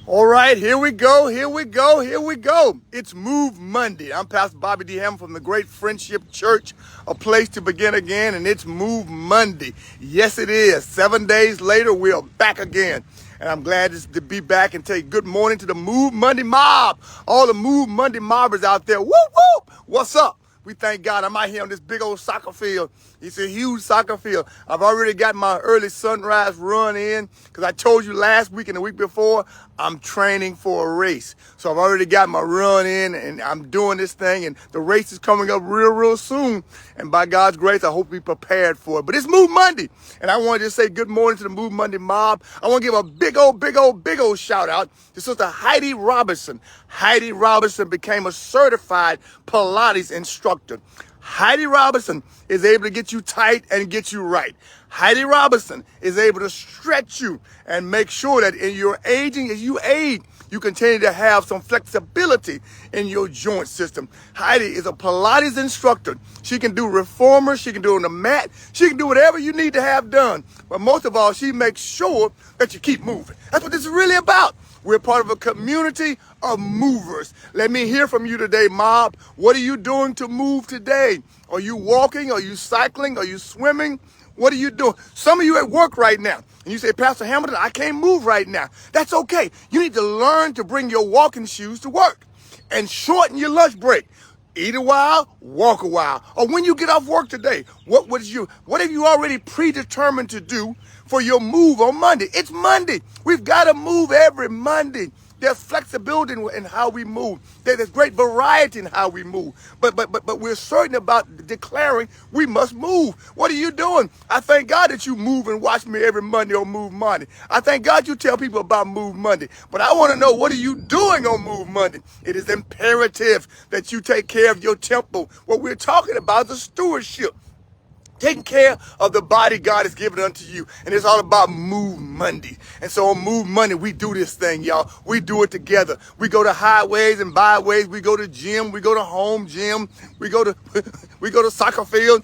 All right, here we go, here we go, here we go. It's Move Monday. I'm Pastor Bobby D. Hammond from the Great Friendship Church, a place to begin again, and it's Move Monday. Yes, it is. 7 days later, we are back again. And I'm glad to be back and tell you good morning to the Move Monday mob. All the Move Monday mobbers out there. Whoop, whoop. What's up? We thank God. I'm out here on this big old soccer field. It's a huge soccer field. I've already got my early sunrise run in because I told you last week and the week before, I'm training for a race. So I've already got my run in and I'm doing this thing, and the race is coming up real soon. And by God's grace, I hope we prepared for it. But it's Move Monday. And I want to just say good morning to the Move Monday mob. I want to give a big old shout out to Sister Heidi Robinson. Heidi Robinson became a certified Pilates instructor. Heidi Robinson is able to get you tight and get you right. Heidi Robinson is able to stretch you and make sure that in your aging, as you age, you continue to have some flexibility in your joint system. Heidi is a Pilates instructor. She can do reformers. She can do on the mat. She can do whatever you need to have done. But most of all, she makes sure that you keep moving. That's what this is really about. We're part of a community of movers. Let me hear from you today, mob. What are you doing to move today? Are you walking? Are you cycling? Are you swimming? What are you doing? Some of you at work right now, and you say, Pastor Hamilton, I can't move right now. That's okay. You need to learn to bring your walking shoes to work and shorten your lunch break. Eat a while, walk a while. Or when you get off work today, what have you already predetermined to do for your move on Monday? It's Monday. We've got to move every Monday. There's flexibility in how we move. There's great variety in how we move. But we're certain about declaring we must move. What are you doing? I thank God that you move and watch me every Monday on Move Monday. I thank God you tell people about Move Monday. But I want to know, what are you doing on Move Monday? It is imperative that you take care of your temple. What we're talking about is stewardship. Taking care of the body God has given unto you. And it's all about Move Monday. And so on Move Monday, we do this thing, y'all. We do it together. We go to highways and byways. We go to gym. We go to home gym. We go to soccer field.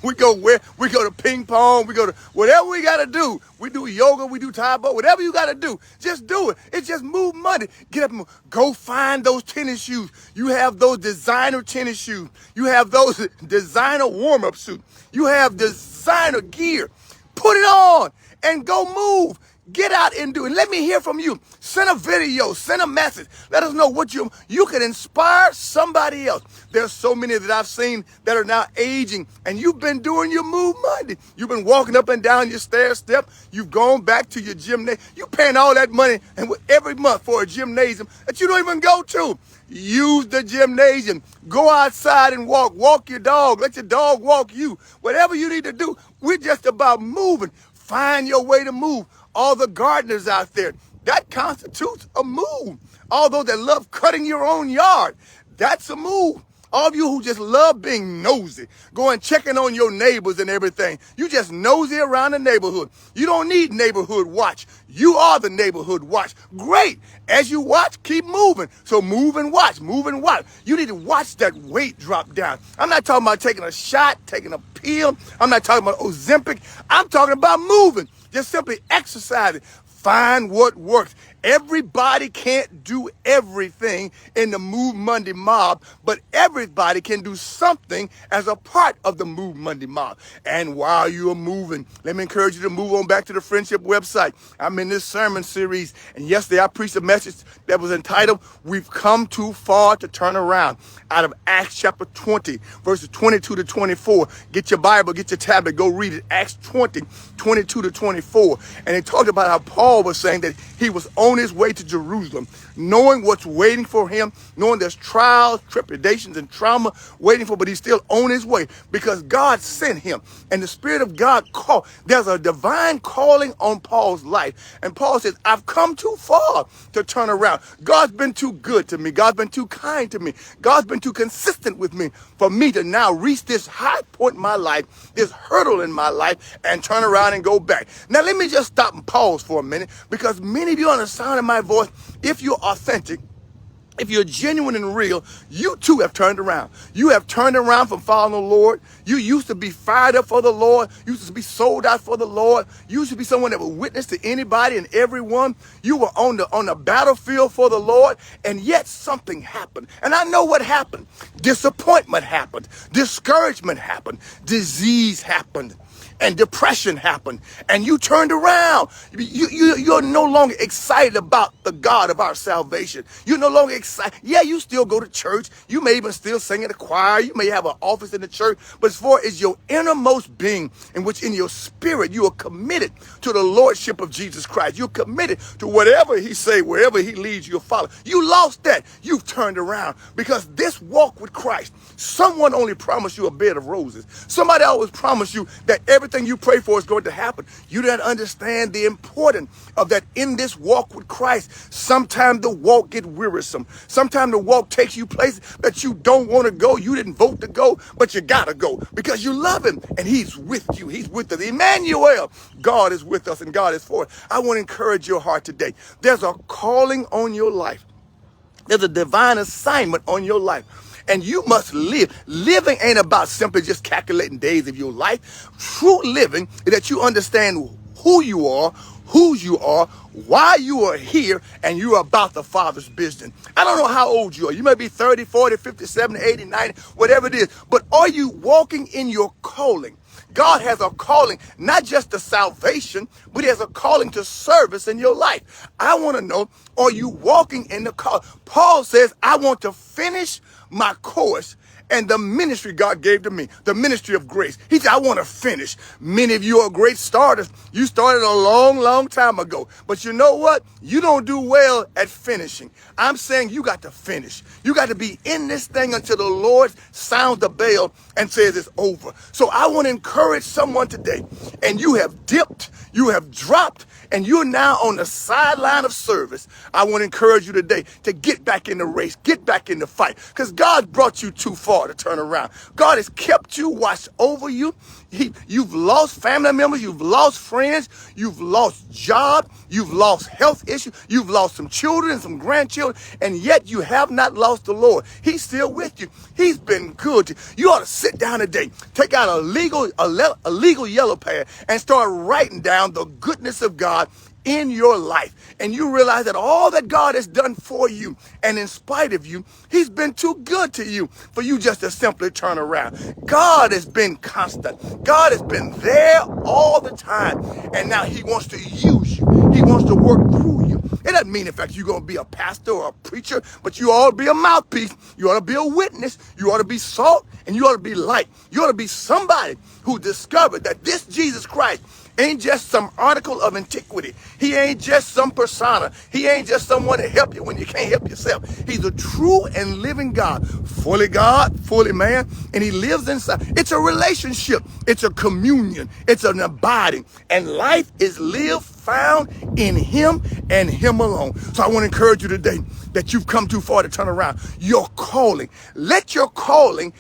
We go to ping pong. We go to whatever we got to do. We do yoga. We do Tai Bo. Whatever you got to do, just do it. It's just Move Monday. Get up and go find those tennis shoes. You have those designer tennis shoes. You have those designer warm-up suits. You have designer gear. Put it on and go move. Get out and do it. Let me hear from you. Send a video. Send a message. Let us know what you can inspire somebody else. There's so many that I've seen that are now aging, and you've been doing your Move Monday. You've been walking up and down your stair step. You've gone back to your gymnasium. You're paying all that money and every month for a gymnasium that you don't even go to. Use the gymnasium. Go outside and walk. Walk your dog. Let your dog walk you. Whatever you need to do, we're just about moving. Find your way to move. All the gardeners out there, that constitutes a move. All those that love cutting your own yard, that's a move. All of you who just love being nosy, going checking on your neighbors and everything. You just nosy around the neighborhood. You don't need neighborhood watch. You are the neighborhood watch. Great. As you watch, keep moving. So move and watch, move and watch. You need to watch that weight drop down. I'm not talking about taking a shot, taking a pill. I'm not talking about Ozempic. I'm talking about moving. Just simply exercising. Find what works. Everybody can't do everything in the Move Monday mob, but everybody can do something as a part of the Move Monday mob. And while you're moving, let me encourage you to move on back to the Friendship website. I'm in this sermon series, and yesterday I preached a message that was entitled, We've Come Too Far to Turn Around, out of Acts chapter 20, verses 22 to 24. Get your Bible, get your tablet, go read it. Acts 20, 22 to 24. And it talked about how Paul was saying that he was on his way to Jerusalem, knowing what's waiting for him, knowing there's trials, trepidations, and trauma waiting for, but he's still on his way because God sent him. And the Spirit of God called. There's a divine calling on Paul's life. And Paul says, I've come too far to turn around. God's been too good to me. God's been too kind to me. God's been too consistent with me for me to now reach this high point in my life, this hurdle in my life, and turn around and go back. Now, let me just stop and pause for a minute, because many of you on the sound of my voice, if you're authentic, if you're genuine and real, you too have turned around. You have turned around from following the Lord. You used to be fired up for the Lord. You used to be sold out for the Lord. You used to be someone that would witness to anybody and everyone. You were on the battlefield for the Lord, and yet something happened. And I know what happened. Disappointment happened. Discouragement happened. Disease happened. And depression happened, and you turned around. You're no longer excited about the God of our salvation. You're no longer excited. Yeah, you still go to church. You may even still sing in the choir. You may have an office in the church. But as far as your innermost being, in which in your spirit you are committed to the lordship of Jesus Christ. You're committed to whatever he say, wherever he leads, you'll follow. You lost that. You've turned around, because this walk with Christ, someone only promised you a bed of roses. Somebody always promised you that everything you pray for is going to happen. You didn't understand the importance of that in this walk with Christ. Sometimes the walk get wearisome. Sometimes the walk takes you places that you don't want to go. You didn't vote to go, but you gotta go because you love him and he's with you. He's with us. Emmanuel, God is with us and God is for us. I want to encourage your heart today. There's a calling on your life. There's a divine assignment on your life. And you must live. Living ain't about simply just calculating days of your life. True living is that you understand who you are, whose you are, why you are here, and you're about the Father's business. I don't know how old you are. You may be 30, 40, 50, 70, 80, 90, whatever it is. But are you walking in your calling? God has a calling, not just to salvation, but he has a calling to service in your life. I want to know, are you walking in the call? Paul says, I want to finish my course and the ministry God gave to me, the ministry of grace. He said, I want to finish. Many of you are great starters. You started a long, long time ago. But you know what? You don't do well at finishing. I'm saying you got to finish. You got to be in this thing until the Lord sounds the bell and says it's over. So I want to encourage someone today, and you have dipped, you have dropped, and you're now on the sideline of service. I want to encourage you today to get back in the race, get back in the fight, because God brought you too far to turn around. God has kept you, watched over you. You've lost family members, you've lost friends, you've lost job, you've lost health issues, you've lost some children and some grandchildren, and yet you have not lost the Lord. He's still with you. He's been good to you. You ought to sit down today, take out a legal yellow pad, and start writing down the goodness of God in your life. And you realize that all that God has done for you and in spite of you, he's been too good to you for you just to simply turn around. God has been constant. God has been there all the time. And now he wants to use you. He wants to work through you. It doesn't mean, in fact, you're going to be a pastor or a preacher, but you ought to be a mouthpiece. You ought to be a witness. You ought to be salt, and you ought to be light. You ought to be somebody who discovered that this Jesus Christ ain't just some article of antiquity. He ain't just some persona. He ain't just someone to help you when you can't help yourself. He's a true and living God, fully man, and he lives inside. It's a relationship. It's a communion. It's an abiding. And life is lived, found in him and him alone. So I want to encourage you today that you've come too far to turn around. Your calling. Let your calling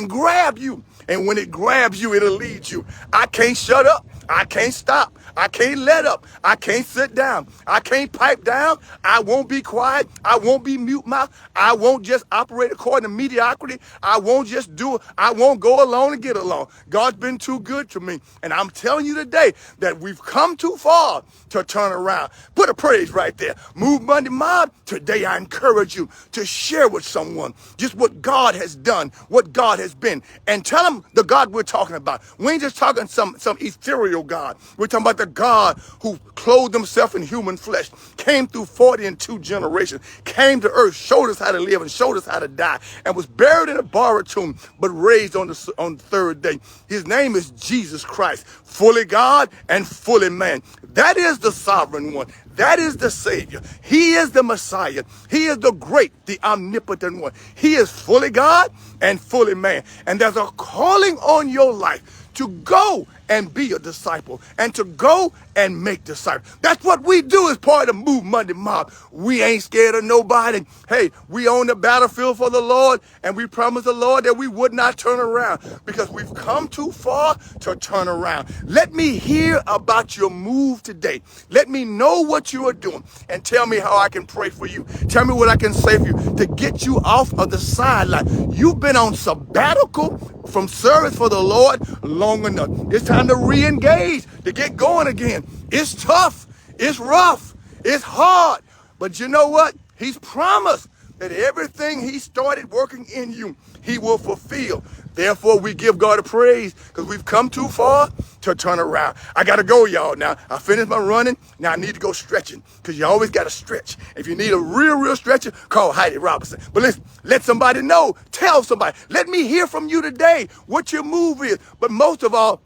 grab you. And when it grabs you, it'll lead you. I can't shut up. I can't stop. I can't let up. I can't sit down. I can't pipe down. I won't be quiet. I won't be mute mouth. I won't just operate according to mediocrity. I won't just do it. I won't go along and get along. God's been too good to me. And I'm telling you today that we've come too far to turn around. Put a praise right there. Move Monday Mob. Today I encourage you to share with someone just what God has done, what God has been, and tell them the God we're talking about. We ain't just talking some ethereal God. We're talking about the God who clothed himself in human flesh, came through 42 generations, came to earth, showed us how to live and showed us how to die, and was buried in a borrowed tomb, but raised on the third day. His name is Jesus Christ, fully God and fully man. That is the sovereign one. That is the Savior. He is the Messiah. He is the great, the omnipotent one. He is fully God and fully man. And there's a calling on your life to go and be a disciple and to go and make disciples. That's what we do as part of the Move Monday mob. We ain't scared of nobody. Hey, we on the battlefield for the Lord, and we promised the Lord that we would not turn around because we've come too far to turn around. Let me hear about your move today. Let me know what you are doing and tell me how I can pray for you. Tell me what I can say for you to get you off of the sideline. You've been on sabbatical from service for the Lord long enough. It's time to re-engage, to get going again. It's tough. It's rough. It's hard. But you know what? He's promised that everything he started working in you, he will fulfill. Therefore, we give God a praise because we've come too far to turn around. I got to go, y'all. Now, I finished my running. Now I need to go stretching because you always got to stretch. If you need a real stretcher, call Heidi Robinson. But listen, let somebody know. Tell somebody. Let me hear from you today what your move is. But most of all,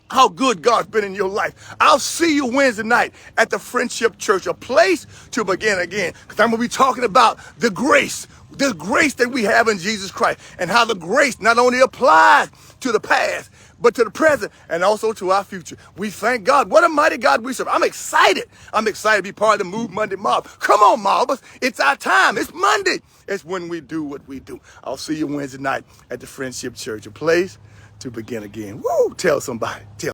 how good God's been in your life. I'll see you Wednesday night at the Friendship Church, a place to begin again. Because I'm going to be talking about the grace that we have in Jesus Christ and how the grace not only applies to the past, but to the present and also to our future. We thank God. What a mighty God we serve. I'm excited. I'm excited to be part of the Move Monday mob. Come on, mobbers. It's our time. It's Monday. It's when we do what we do. I'll see you Wednesday night at the Friendship Church, a place to begin again. Woo! Tell somebody. Tell